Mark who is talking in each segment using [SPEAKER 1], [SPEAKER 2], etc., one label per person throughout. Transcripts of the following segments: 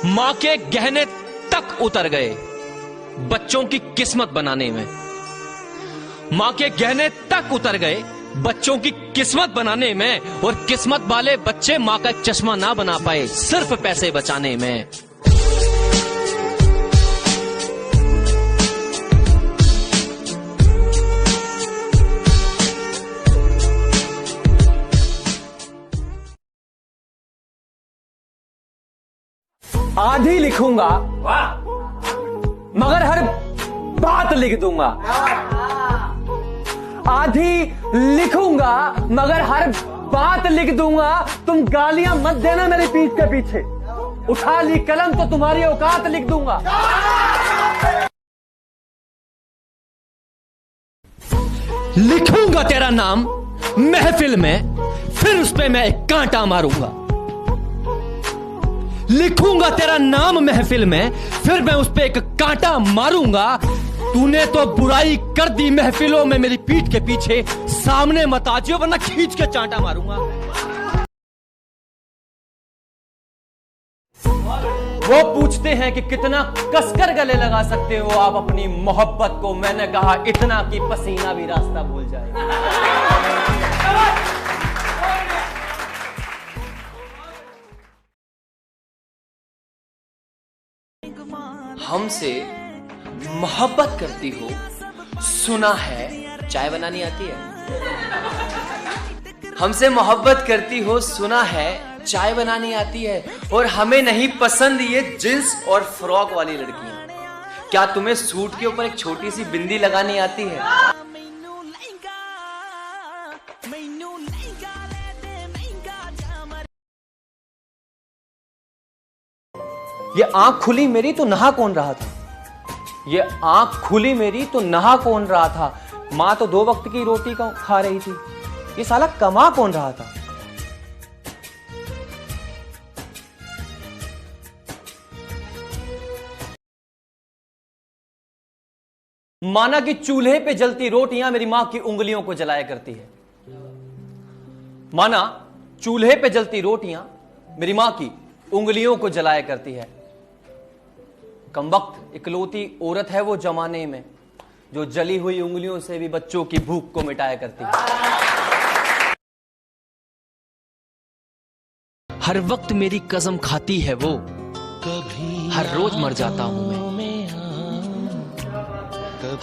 [SPEAKER 1] मां के गहने तक उतर गए बच्चों की किस्मत बनाने में। मां के गहने तक उतर गए बच्चों की किस्मत बनाने में, और किस्मत वाले बच्चे मां का चश्मा ना बना पाए सिर्फ पैसे बचाने में।
[SPEAKER 2] आधी लिखूंगा मगर हर बात लिख दूंगा। आधी लिखूंगा मगर हर बात लिख दूंगा। तुम गालियां मत देना मेरी पीठ के पीछे, उठा ली कलम तो तुम्हारी औकात लिख दूंगा।
[SPEAKER 1] लिखूंगा तेरा नाम महफिल में, फिर उस पे मैं एक कांटा मारूंगा। लिखूंगा तेरा नाम महफिल में, फिर मैं उस पे एक कांटा मारूंगा। तूने तो बुराई कर दी महफिलों में मेरी पीठ के पीछे, सामने मत आ जियो वरना खींच के चांटा मारूंगा।
[SPEAKER 2] वो पूछते हैं कि कितना कसकर गले लगा सकते हो आप अपनी मोहब्बत को। मैंने कहा इतना कि पसीना भी रास्ता भूल जाए।
[SPEAKER 1] हमसे मोहब्बत करती हो, सुना है चाय बनानी आती है। हमसे मोहब्बत करती हो, सुना है चाय बनानी आती है। और हमें नहीं पसंद ये जींस और फ्रॉक वाली लड़कियां। क्या तुम्हें सूट के ऊपर एक छोटी सी बिंदी लगानी आती है?
[SPEAKER 2] ये आंख खुली मेरी तो नहा कौन रहा था? ये आंख खुली मेरी तो नहा कौन रहा था? मां तो 2 वक्त की रोटी खा रही थी, ये साला कमा कौन रहा था? माना कि चूल्हे पे जलती रोटियां मेरी मां की उंगलियों को जलाया करती है। माना चूल्हे पे जलती रोटियां मेरी मां की उंगलियों को जलाया करती है। कमबख्त इकलौती औरत है वो जमाने में जो जली हुई उंगलियों से भी बच्चों की भूख को मिटाया करती है।
[SPEAKER 1] हर वक्त मेरी कसम खाती है वो, हर रोज मर जाता हूं मैं।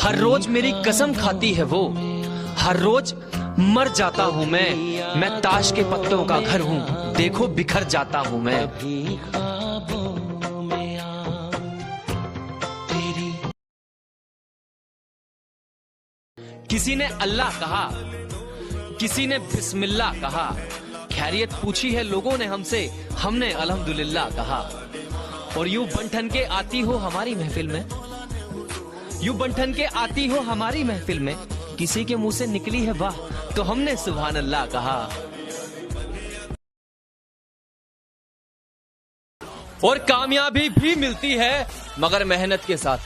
[SPEAKER 1] हर रोज मेरी कसम खाती है वो, हर रोज मर जाता हूं मैं ताश के पत्तों का घर हूं, देखो बिखर जाता हूं मैं। किसी ने अल्लाह कहा, किसी ने बिस्मिल्लाह कहा। खैरियत पूछी है लोगों ने हमसे, हमने अल्हम्दुलिल्लाह कहा। और यूं बंठन के आती हो हमारी महफिल में, यूं बंठन के आती हो हमारी महफिल में। किसी के मुंह से निकली है वाह तो हमने सुभान अल्लाह कहा। और कामयाबी भी मिलती है मगर मेहनत के साथ,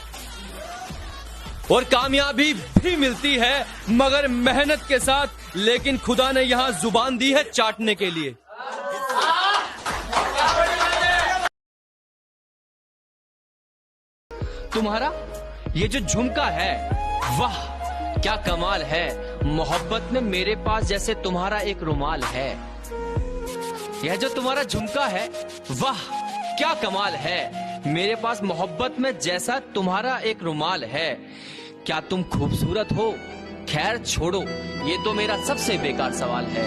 [SPEAKER 1] और कामयाबी भी मिलती है मगर मेहनत के साथ। लेकिन खुदा ने यहां जुबान दी है चाटने के लिए। तुम्हारा ये जो झुमका है वाह क्या कमाल है। मोहब्बत में मेरे पास जैसे तुम्हारा एक रुमाल है। यह जो तुम्हारा झुमका है वाह क्या कमाल है। मेरे पास मोहब्बत में जैसा तुम्हारा एक रुमाल है। क्या तुम खूबसूरत हो? खैर छोड़ो, ये तो मेरा सबसे बेकार सवाल है।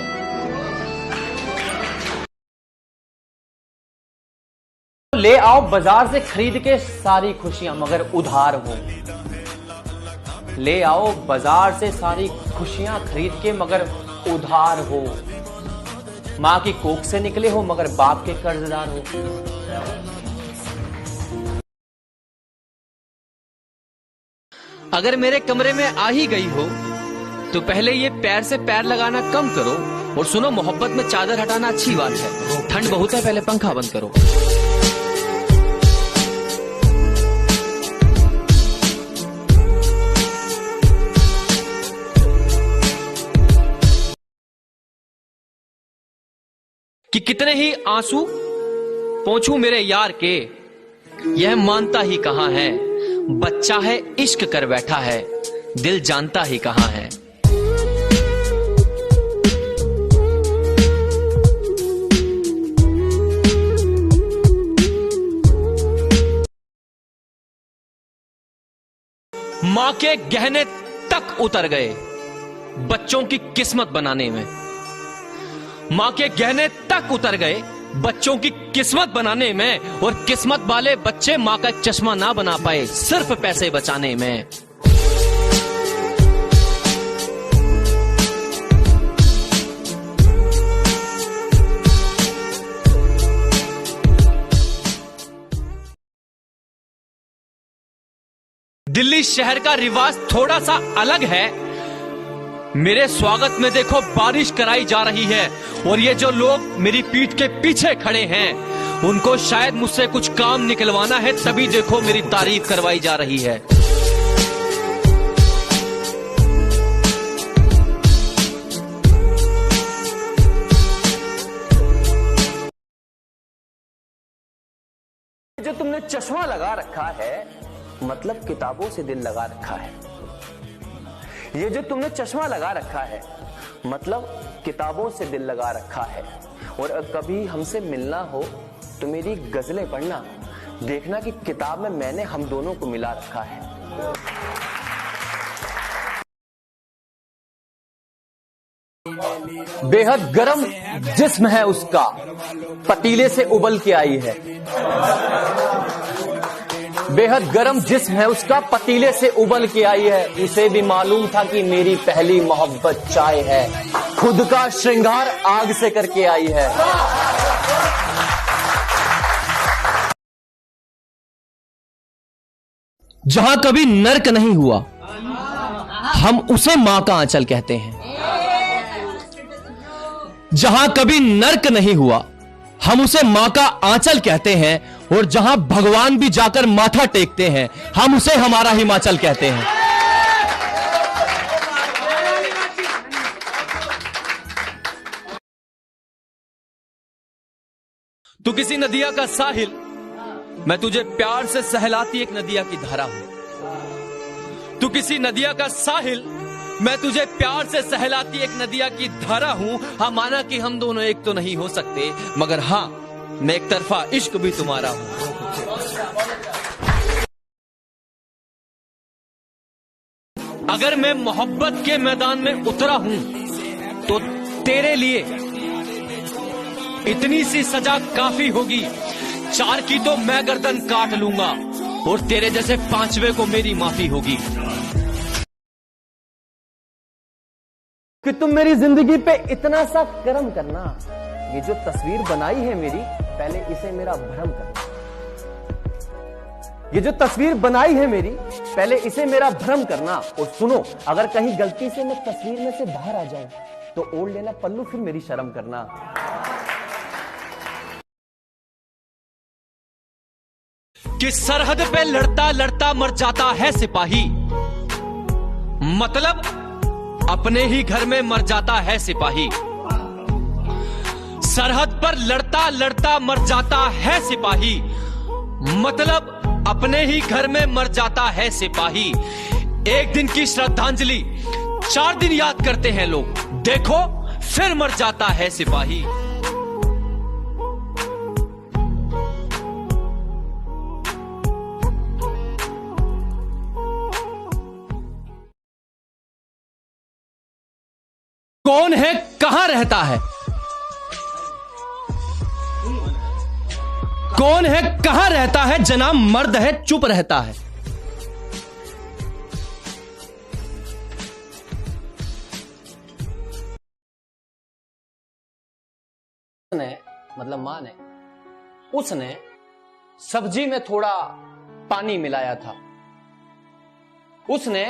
[SPEAKER 2] ले आओ बाजार से खरीद के सारी खुशियां मगर उधार हो। ले आओ बाजार से सारी खुशियां खरीद के मगर उधार हो। मां की कोख से निकले हो मगर बाप के कर्जदार हो।
[SPEAKER 1] अगर मेरे कमरे में आ ही गई हो तो पहले ये पैर से पैर लगाना कम करो। और सुनो, मोहब्बत में चादर हटाना अच्छी बात है, ठंड बहुत है, पहले पंखा बंद करो। कि कितने ही आंसू पोंछूं मेरे यार के, यह मानता ही कहां है, बच्चा है इश्क कर बैठा है, दिल जानता ही कहां है। मां के गहने तक उतर गए बच्चों की किस्मत बनाने में। मां के गहने तक उतर गए बच्चों की किस्मत बनाने में, और किस्मत वाले बच्चे मां का चश्मा ना बना पाए सिर्फ पैसे बचाने में। दिल्ली शहर का रिवाज थोड़ा सा अलग है। मेरे स्वागत में देखो बारिश कराई जा रही है, और ये जो लोग मेरी पीठ के पीछे खड़े हैं उनको शायद मुझसे कुछ काम निकलवाना है, तभी देखो मेरी तारीफ करवाई जा रही है।
[SPEAKER 2] जो तुमने चश्मा लगा रखा है मतलब किताबों से दिल लगा रखा है। ये जो तुमने चश्मा लगा रखा है मतलब किताबों से दिल लगा रखा है। और कभी हमसे मिलना हो तो मेरी गजलें पढ़ना, देखना कि किताब में मैंने हम दोनों को मिला रखा है। बेहद गर्म जिस्म है उसका, पतीले से उबल के आई है। बेहद गर्म जिस्म है उसका, पतीले से उबल के आई है। उसे भी मालूम था कि मेरी पहली मोहब्बत चाय है, खुद का श्रृंगार आग से करके आई है।
[SPEAKER 1] जहां कभी नर्क नहीं हुआ हम उसे मां का आंचल कहते हैं। जहां कभी नर्क नहीं हुआ हम उसे मां का आंचल कहते हैं, और जहां भगवान भी जाकर माथा टेकते हैं हम उसे हमारा हिमाचल कहते हैं। तू किसी नदिया का साहिल, मैं तुझे प्यार से सहलाती एक नदिया की धारा हूं। तू किसी नदिया का साहिल, मैं तुझे प्यार से सहलाती एक नदिया की धारा हूं। हाँ, माना कि हम दोनों एक तो नहीं हो सकते, मगर हाँ मैं एक तरफा इश्क भी तुम्हारा हूं। अगर मैं मोहब्बत के मैदान में उतरा हूं तो तेरे लिए इतनी सी सजा काफी होगी। 4 की तो मैं गर्दन काट लूंगा, और तेरे जैसे 5वें को मेरी माफी होगी।
[SPEAKER 2] कि तुम मेरी जिंदगी पे इतना सा करम करना, ये जो तस्वीर बनाई है मेरी, पहले इसे मेरा भ्रम करना। ये जो तस्वीर बनाई है मेरी, पहले इसे मेरा भ्रम करना। और सुनो, अगर कहीं गलती से मैं तस्वीर में से बाहर आ जाऊं तो ओढ़ लेना पल्लू, फिर मेरी शर्म करना।
[SPEAKER 1] कि सरहद पे लड़ता लड़ता मर जाता है सिपाही, मतलब अपने ही घर में मर जाता है सिपाही। सरहद पर लड़ता लड़ता मर जाता है सिपाही, मतलब अपने ही घर में मर जाता है सिपाही। एक दिन की श्रद्धांजलि 4 दिन याद करते हैं लोग, देखो फिर मर जाता है सिपाही। कौन है, कहां रहता है? कौन है, कहां रहता है? जनाब मर्द है, चुप रहता है।
[SPEAKER 2] मतलब मां ने, उसने सब्जी में थोड़ा पानी मिलाया था। उसने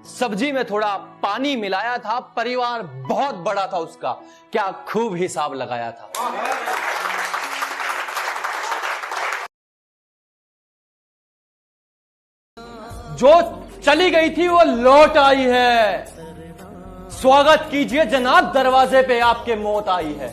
[SPEAKER 2] सब्जी में थोड़ा पानी मिलाया था। परिवार बहुत बड़ा था उसका, क्या खूब हिसाब लगाया था। जो चली गई थी वो लौट आई है। स्वागत कीजिए जनाब, दरवाजे पे आपके मौत आई है।